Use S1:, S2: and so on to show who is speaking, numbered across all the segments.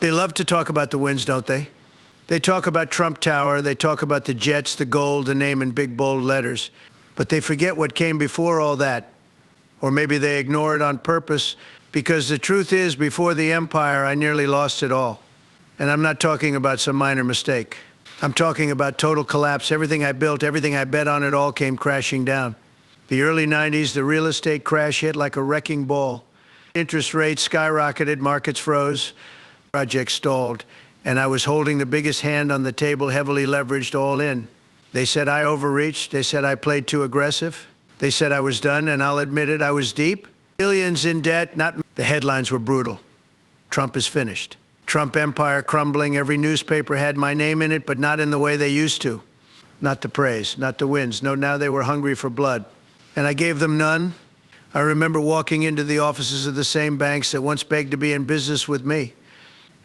S1: They love to talk about the wins, don't they? They talk about Trump Tower, they talk about the jets, the gold, the name in big bold letters. But they forget what came before all that. Or maybe they ignore it on purpose, because the truth is, before the empire, I nearly lost it all. And I'm not talking about some minor mistake. I'm talking about total collapse. Everything I built, everything I bet on, it all came crashing down. The early 90s, the real estate crash hit like a wrecking ball. Interest rates skyrocketed, markets froze, projects stalled, and I was holding the biggest hand on the table, heavily leveraged, all in. They said I overreached. They said I played too aggressive. They said I was done, and I'll admit it, I was deep. Billions in debt, The headlines were brutal. Trump is finished. Trump empire crumbling. Every newspaper had my name in it, but not in the way they used to. Not the praise, not the wins. No, now they were hungry for blood. And I gave them none. I remember walking into the offices of the same banks that once begged to be in business with me.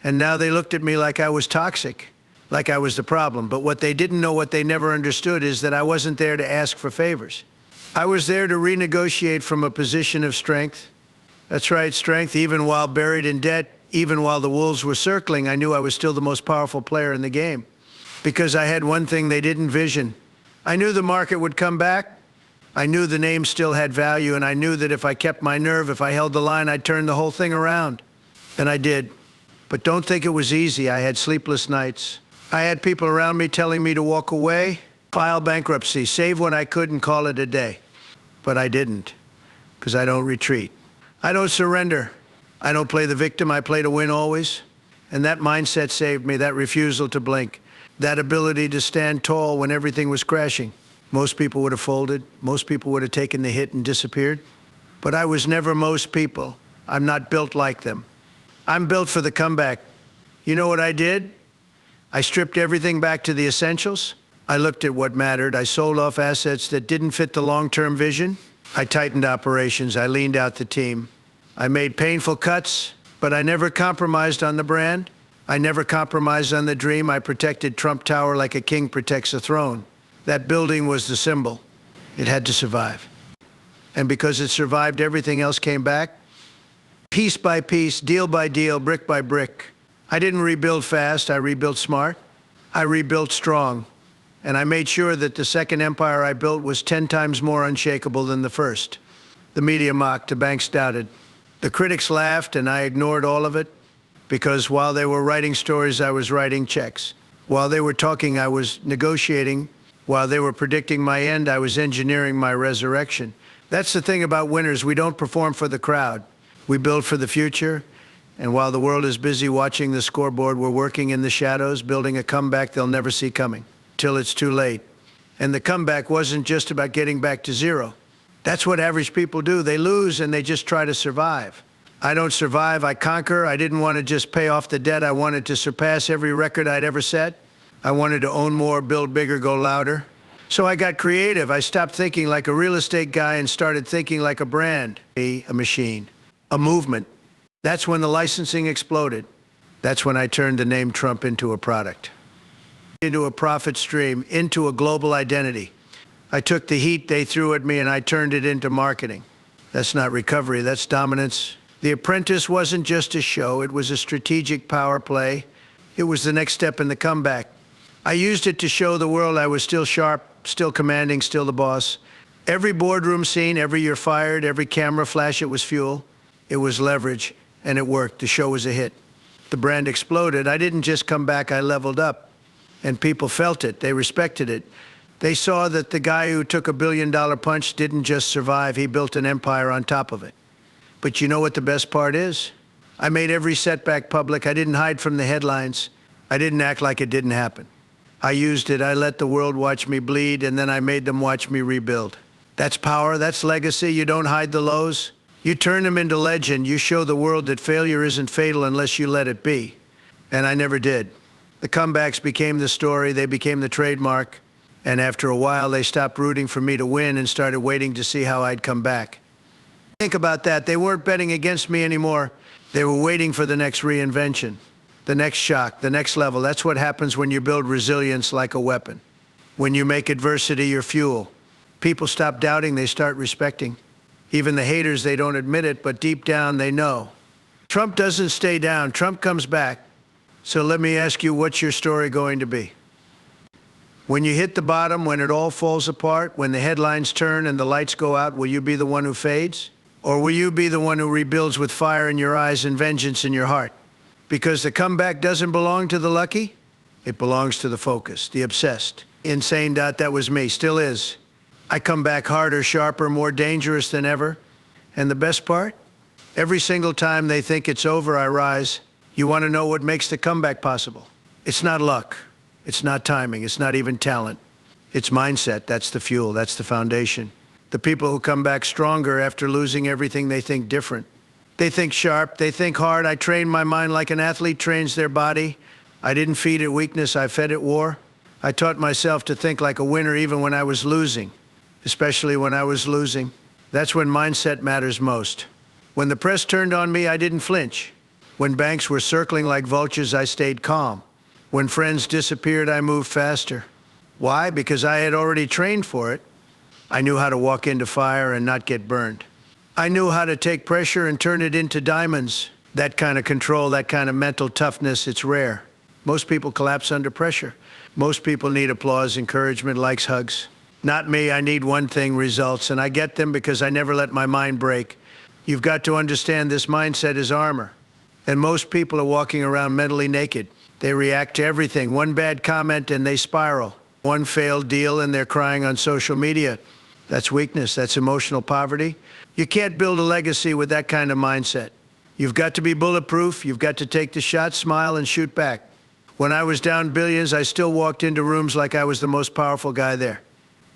S1: And now they looked at me like I was toxic, like I was the problem. But what they didn't know, what they never understood, is that I wasn't there to ask for favors. I was there to renegotiate from a position of strength. That's right, strength. Even while buried in debt, even while the wolves were circling, I knew I was still the most powerful player in the game. Because I had one thing they didn't vision. I knew the market would come back. I knew the name still had value, and I knew that if I kept my nerve, if I held the line, I'd turn the whole thing around. And I did. But don't think it was easy. I had sleepless nights. I had people around me telling me to walk away, file bankruptcy, save what I could and call it a day. But I didn't, because I don't retreat. I don't surrender. I don't play the victim. I play to win always. And that mindset saved me, that refusal to blink, that ability to stand tall when everything was crashing. Most people would have folded. Most people would have taken the hit and disappeared. But I was never most people. I'm not built like them. I'm built for the comeback. You know what I did? I stripped everything back to the essentials. I looked at what mattered. I sold off assets that didn't fit the long-term vision. I tightened operations. I leaned out the team. I made painful cuts, but I never compromised on the brand. I never compromised on the dream. I protected Trump Tower like a king protects a throne. That building was the symbol. It had to survive. And because it survived, everything else came back. Piece by piece, deal by deal, brick by brick. I didn't rebuild fast. I rebuilt smart. I rebuilt strong. And I made sure that the second empire I built was 10 times more unshakable than the first. The media mocked, the banks doubted. The critics laughed, and I ignored all of it, because while they were writing stories, I was writing checks. While they were talking, I was negotiating. While they were predicting my end, I was engineering my resurrection. That's the thing about winners. We don't perform for the crowd. We build for the future. And while the world is busy watching the scoreboard, we're working in the shadows, building a comeback they'll never see coming, till it's too late. And the comeback wasn't just about getting back to zero. That's what average people do. They lose and they just try to survive. I don't survive, I conquer. I didn't want to just pay off the debt. I wanted to surpass every record I'd ever set. I wanted to own more, build bigger, go louder. So I got creative. I stopped thinking like a real estate guy and started thinking like a brand, a machine, a movement. That's when the licensing exploded. That's when I turned the name Trump into a product, into a profit stream, into a global identity. I took the heat they threw at me and I turned it into marketing. That's not recovery, that's dominance. The Apprentice wasn't just a show, it was a strategic power play. It was the next step in the comeback. I used it to show the world I was still sharp, still commanding, still the boss. Every boardroom scene, every "you're fired," every camera flash, it was fuel. It was leverage, and it worked. The show was a hit. The brand exploded. I didn't just come back, I leveled up. And people felt it, they respected it. They saw that the guy who took $1 billion punch didn't just survive, he built an empire on top of it. But you know what the best part is? I made every setback public. I didn't hide from the headlines. I didn't act like it didn't happen. I used it. I let the world watch me bleed, and then I made them watch me rebuild. That's power. That's legacy. You don't hide the lows. You turn them into legend. You show the world that failure isn't fatal unless you let it be. And I never did. The comebacks became the story. They became the trademark. And after a while, they stopped rooting for me to win and started waiting to see how I'd come back. Think about that. They weren't betting against me anymore. They were waiting for the next reinvention, the next shock, the next level. That's what happens when you build resilience like a weapon. When you make adversity your fuel. People stop doubting, they start respecting. Even the haters, they don't admit it, but deep down they know. Trump doesn't stay down. Trump comes back. So let me ask you, what's your story going to be? When you hit the bottom, when it all falls apart, when the headlines turn and the lights go out, will you be the one who fades? Or will you be the one who rebuilds with fire in your eyes and vengeance in your heart? Because the comeback doesn't belong to the lucky, it belongs to the focused, the obsessed. Insane. That was me, still is. I come back harder, sharper, more dangerous than ever. And the best part? Every single time they think it's over, I rise. You want to know what makes the comeback possible? It's not luck. It's not timing. It's not even talent. It's mindset. That's the fuel. That's the foundation. The people who come back stronger after losing everything, they think different. They think sharp. They think hard. I train my mind like an athlete trains their body. I didn't feed it weakness. I fed it war. I taught myself to think like a winner even when I was losing, especially when I was losing. That's when mindset matters most. When the press turned on me, I didn't flinch. When banks were circling like vultures, I stayed calm. When friends disappeared, I moved faster. Why? Because I had already trained for it. I knew how to walk into fire and not get burned. I knew how to take pressure and turn it into diamonds. That kind of control, that kind of mental toughness, it's rare. Most people collapse under pressure. Most people need applause, encouragement, likes, hugs. Not me. I need one thing, results, and I get them because I never let my mind break. You've got to understand this mindset is armor. And most people are walking around mentally naked. They react to everything. One bad comment and they spiral. One failed deal and they're crying on social media. That's weakness. That's emotional poverty. You can't build a legacy with that kind of mindset. You've got to be bulletproof. You've got to take the shot, smile, and shoot back. When I was down billions, I still walked into rooms like I was the most powerful guy there.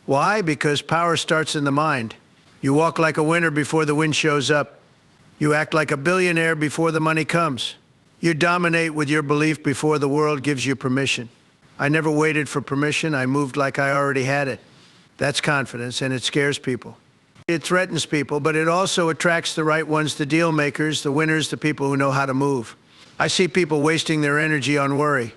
S1: Why? Because power starts in the mind. You walk like a winner before the win shows up. You act like a billionaire before the money comes. You dominate with your belief before the world gives you permission. I never waited for permission. I moved like I already had it. That's confidence, and it scares people. It threatens people, but it also attracts the right ones, the deal makers, the winners, the people who know how to move. I see people wasting their energy on worry.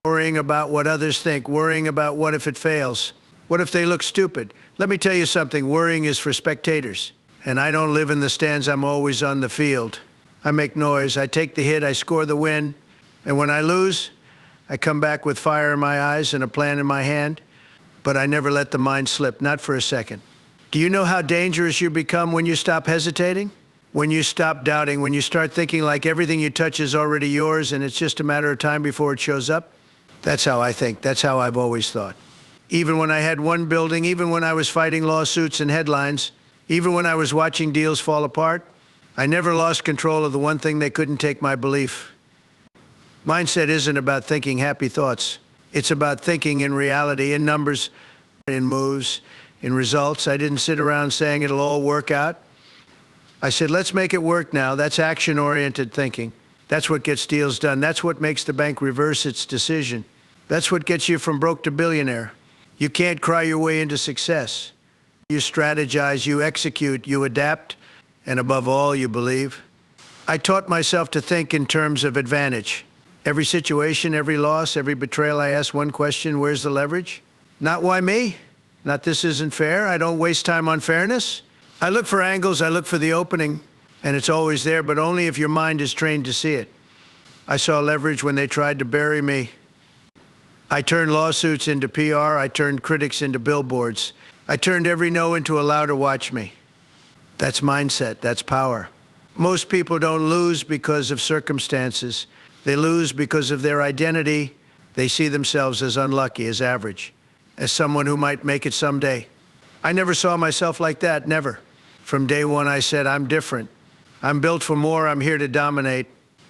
S1: Worrying about what others think, worrying about what if it fails. What if they look stupid? Let me tell you something, worrying is for spectators. And I don't live in the stands, I'm always on the field. I make noise, I take the hit, I score the win. And when I lose, I come back with fire in my eyes and a plan in my hand. But I never let the mind slip, not for a second. Do you know how dangerous you become when you stop hesitating? When you stop doubting, when you start thinking like everything you touch is already yours and it's just a matter of time before it shows up? That's how I think. That's how I've always thought. Even when I had one building, even when I was fighting lawsuits and headlines, even when I was watching deals fall apart, I never lost control of the one thing they couldn't take, my belief. Mindset isn't about thinking happy thoughts. It's about thinking in reality, in numbers, in moves, in results. I didn't sit around saying it'll all work out. I said, let's make it work now. That's action-oriented thinking. That's what gets deals done. That's what makes the bank reverse its decision. That's what gets you from broke to billionaire. You can't cry your way into success. You strategize, you execute, you adapt, and above all, you believe. I taught myself to think in terms of advantage. Every situation, every loss, every betrayal, I ask one question, where's the leverage? Not why me? Not this isn't fair. I don't waste time on fairness. I look for angles, I look for the opening, and it's always there, but only if your mind is trained to see it. I saw leverage when they tried to bury me. I turned lawsuits into PR. I turned critics into billboards. I turned every no into allow to watch me. That's mindset. That's power. Most people don't lose because of circumstances. They lose because of their identity. They see themselves as unlucky, as average, as someone who might make it someday. I never saw myself like that, never. From day one, I said, I'm different. I'm built for more. I'm here to dominate.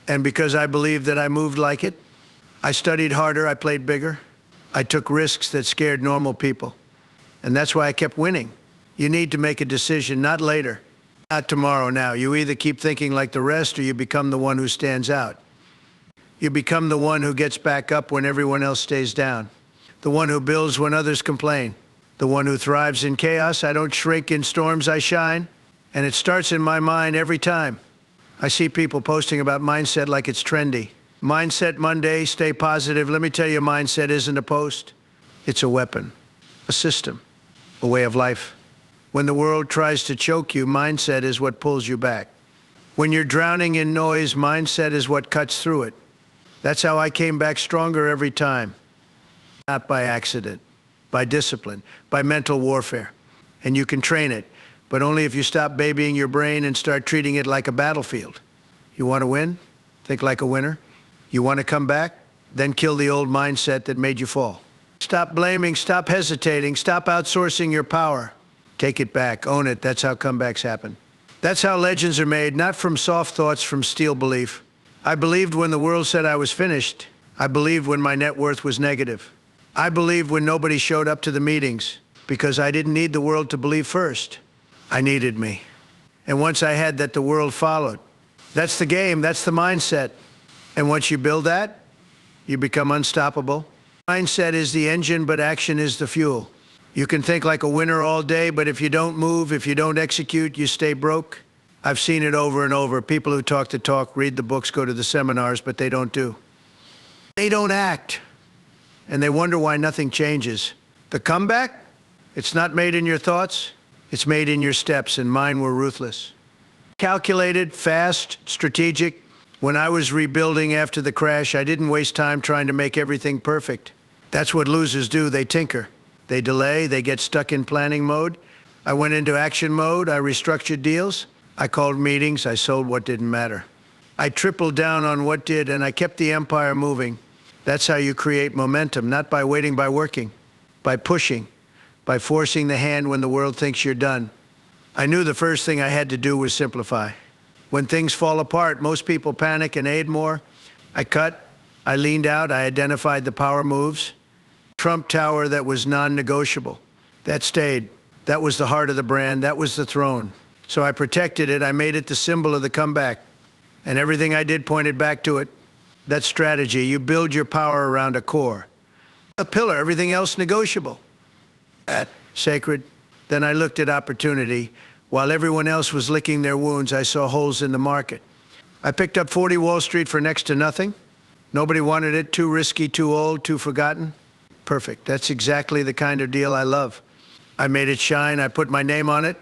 S1: And because I believed that I moved like it, I studied harder. I played bigger. I took risks that scared normal people. And that's why I kept winning. You need to make a decision, not later, not tomorrow, now. You either keep thinking like the rest or you become the one who stands out. You become the one who gets back up when everyone else stays down. The one who builds when others complain. The one who thrives in chaos. I don't shrink in storms, I shine. And it starts in my mind every time. I see people posting about mindset like it's trendy. Mindset Monday, stay positive. Let me tell you, mindset isn't a post. It's a weapon, a system, a way of life. When the world tries to choke you, mindset is what pulls you back. When you're drowning in noise, mindset is what cuts through it. That's how I came back stronger every time. Not by accident, by discipline, by mental warfare. And you can train it, but only if you stop babying your brain and start treating it like a battlefield. You want to win? Think like a winner. You want to come back? Then kill the old mindset that made you fall. Stop blaming, stop hesitating, stop outsourcing your power. Take it back, own it. That's how comebacks happen. That's how legends are made, not from soft thoughts, from steel belief. I believed when the world said I was finished. I believed when my net worth was negative. I believed when nobody showed up to the meetings, because I didn't need the world to believe first. I needed me. And once I had that, the world followed. That's the game, that's the mindset. And once you build that, you become unstoppable. Mindset is the engine, but action is the fuel. You can think like a winner all day, but if you don't move, if you don't execute, you stay broke. I've seen it over and over. People who talk the talk, read the books, go to the seminars, but they don't do. They don't act. And they wonder why nothing changes. The comeback, it's not made in your thoughts, it's made in your steps, and mine were ruthless. Calculated, fast, strategic. When I was rebuilding after the crash, I didn't waste time trying to make everything perfect. That's what losers do. They tinker. They delay. They get stuck in planning mode. I went into action mode. I restructured deals. I called meetings. I sold what didn't matter. I tripled down on what did, and I kept the empire moving. That's how you create momentum, not by waiting, by working, by pushing, by forcing the hand when the world thinks you're done. I knew the first thing I had to do was simplify. When things fall apart, most people panic and aid more. I cut, I leaned out, I identified the power moves. Trump Tower that was non-negotiable. That stayed. That was the heart of the brand. That was the throne. So I protected it. I made it the symbol of the comeback. And everything I did pointed back to it. That's strategy. You build your power around a core. A pillar, everything else negotiable. That sacred. Then I looked at opportunity. While everyone else was licking their wounds, I saw holes in the market. I picked up 40 Wall Street for next to nothing. Nobody wanted it, too risky, too old, too forgotten. Perfect. That's exactly the kind of deal I love. I made it shine. I put my name on it.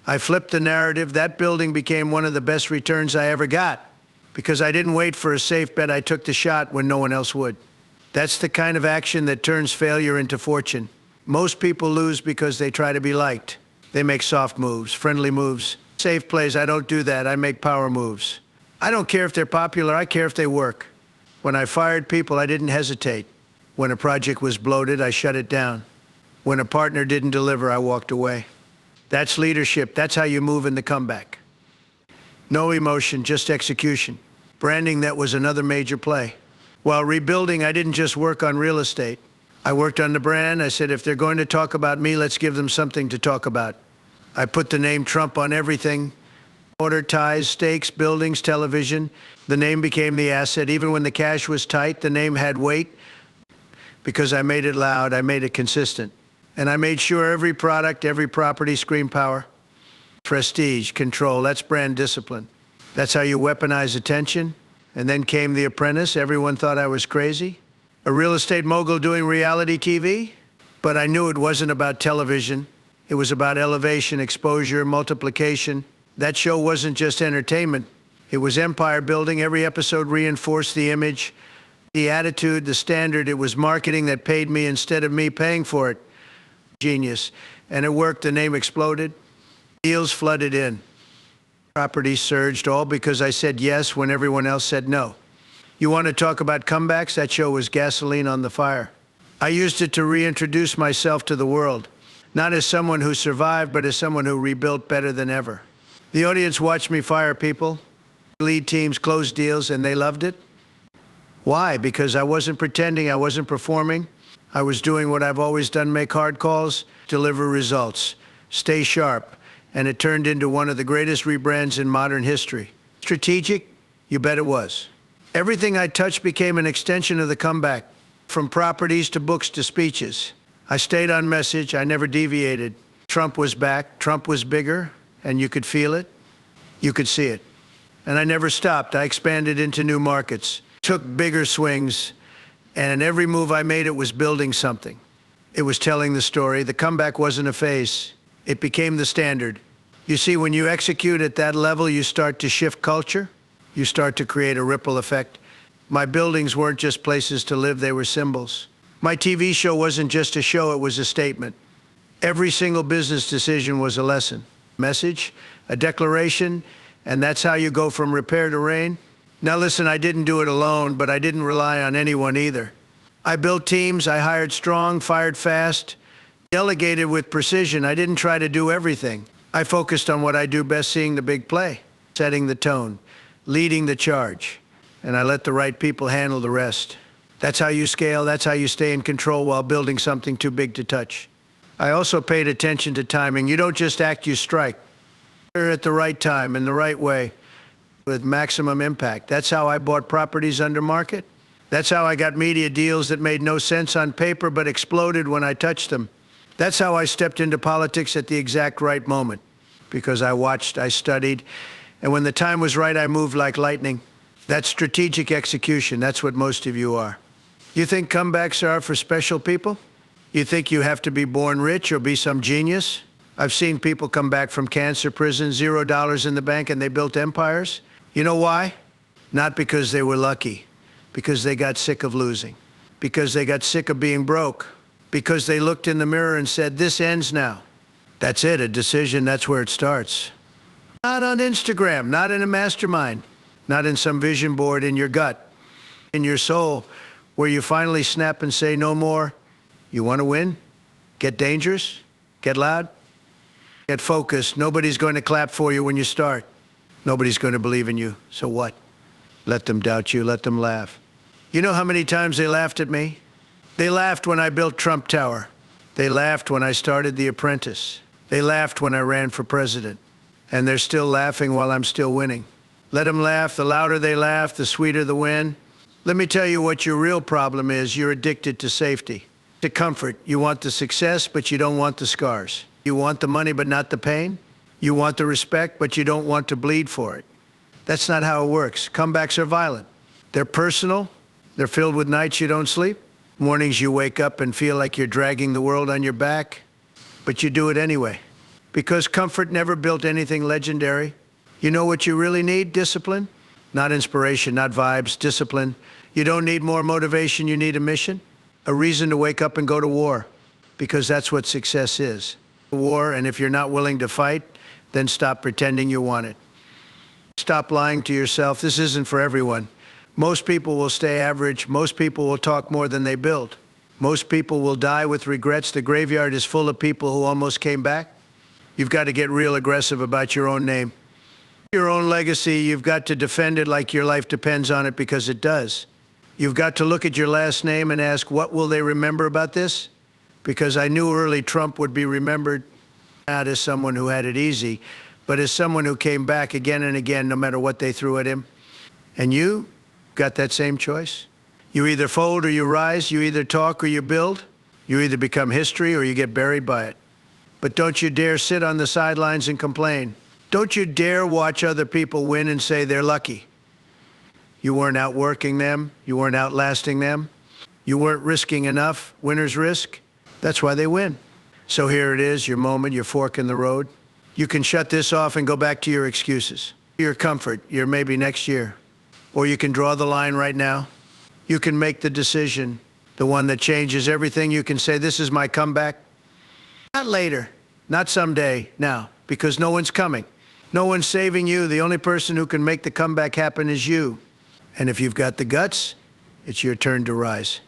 S1: I flipped the narrative. That building became one of the best returns I ever got because I didn't wait for a safe bet. I took the shot when no one else would. That's the kind of action that turns failure into fortune. Most people lose because they try to be liked. They make soft moves, friendly moves, safe plays. I don't do that. I make power moves. I don't care if they're popular. I care if they work. When I fired people, I didn't hesitate. When a project was bloated, I shut it down. When a partner didn't deliver, I walked away. That's leadership. That's how you move in the comeback. No emotion, just execution. Branding, that was another major play. While rebuilding, I didn't just work on real estate. I worked on the brand. I said, if they're going to talk about me, let's give them something to talk about. I put the name Trump on everything. Order, ties, stakes, buildings, television. The name became the asset. Even when the cash was tight, the name had weight. Because I made it loud, I made it consistent. And I made sure every product, every property screamed power. Prestige, control, that's brand discipline. That's how you weaponize attention. And then came The Apprentice. Everyone thought I was crazy. A real estate mogul doing reality TV. But I knew it wasn't about television. It was about elevation, exposure, multiplication. That show wasn't just entertainment. It was empire building. Every episode reinforced the image, the attitude, the standard. It was marketing that paid me instead of me paying for it. Genius. And it worked. The name exploded. Deals flooded in. Properties surged, all because I said yes when everyone else said no. You want to talk about comebacks? That show was gasoline on the fire. I used it to reintroduce myself to the world, not as someone who survived, but as someone who rebuilt better than ever. The audience watched me fire people, lead teams, close deals, and they loved it. Why? Because I wasn't pretending, I wasn't performing. I was doing what I've always done, make hard calls, deliver results, stay sharp. And it turned into one of the greatest rebrands in modern history. Strategic? You bet it was. Everything I touched became an extension of the comeback, from properties to books to speeches. I stayed on message, I never deviated. Trump was back, Trump was bigger, and you could feel it, you could see it. And I never stopped. I expanded into new markets, took bigger swings, and every move I made, it was building something. It was telling the story. The comeback wasn't a phase. It became the standard. You see, when you execute at that level, you start to shift culture. You start to create a ripple effect. My buildings weren't just places to live, they were symbols. My TV show wasn't just a show, it was a statement. Every single business decision was a lesson, message, a declaration, and that's how you go from repair to reign. Now listen, I didn't do it alone, but I didn't rely on anyone either. I built teams, I hired strong, fired fast, delegated with precision. I didn't try to do everything. I focused on what I do best, seeing the big play, setting the tone, leading the charge, and I let the right people handle the rest. That's how you scale, that's how you stay in control while building something too big to touch. I also paid attention to timing. You don't just act, you strike. You're at the right time, in the right way, with maximum impact. That's how I bought properties under market. That's how I got media deals that made no sense on paper but exploded when I touched them. That's how I stepped into politics at the exact right moment, because I watched, I studied, and when the time was right, I moved like lightning. That's strategic execution. That's what most of you are. You think comebacks are for special people? You think you have to be born rich or be some genius? I've seen people come back from cancer prison, $0 in the bank, and they built empires. You know why? Not because they were lucky, because they got sick of losing, because they got sick of being broke, because they looked in the mirror and said, this ends now. That's it, a decision, that's where it starts. Not on Instagram, not in a mastermind, not in some vision board, in your gut, in your soul, where you finally snap and say, no more. You want to win? Get dangerous? Get loud? Get focused. Nobody's going to clap for you when you start. Nobody's going to believe in you. So what? Let them doubt you. Let them laugh. You know how many times they laughed at me? They laughed when I built Trump Tower. They laughed when I started The Apprentice. They laughed when I ran for president. And they're still laughing while I'm still winning. Let them laugh. The louder they laugh, the sweeter the win. Let me tell you what your real problem is. You're addicted to safety, to comfort. You want the success, but you don't want the scars. You want the money, but not the pain. You want the respect, but you don't want to bleed for it. That's not how it works. Comebacks are violent. They're personal. They're filled with nights you don't sleep. Mornings you wake up and feel like you're dragging the world on your back, but you do it anyway. Because comfort never built anything legendary. You know what you really need? Discipline. Not inspiration, not vibes, discipline. You don't need more motivation, you need a mission. A reason to wake up and go to war, because that's what success is. War, and if you're not willing to fight, then stop pretending you want it. Stop lying to yourself. This isn't for everyone. Most people will stay average. Most people will talk more than they build. Most people will die with regrets. The graveyard is full of people who almost came back. You've got to get real aggressive about your own name. Your own legacy, you've got to defend it like your life depends on it, because it does. You've got to look at your last name and ask, what will they remember about this? Because I knew early Trump would be remembered not as someone who had it easy, but as someone who came back again and again, no matter what they threw at him. And you got that same choice. You either fold or you rise. You either talk or you build. You either become history or you get buried by it. But don't you dare sit on the sidelines and complain. Don't you dare watch other people win and say they're lucky. You weren't outworking them. You weren't outlasting them. You weren't risking enough. Winners risk. That's why they win. So here it is, your moment, your fork in the road. You can shut this off and go back to your excuses, your comfort, your maybe next year. Or you can draw the line right now. You can make the decision, the one that changes everything. You can say, this is my comeback. Not later, not someday, now, because no one's coming. No one's saving you. The only person who can make the comeback happen is you. And if you've got the guts, it's your turn to rise.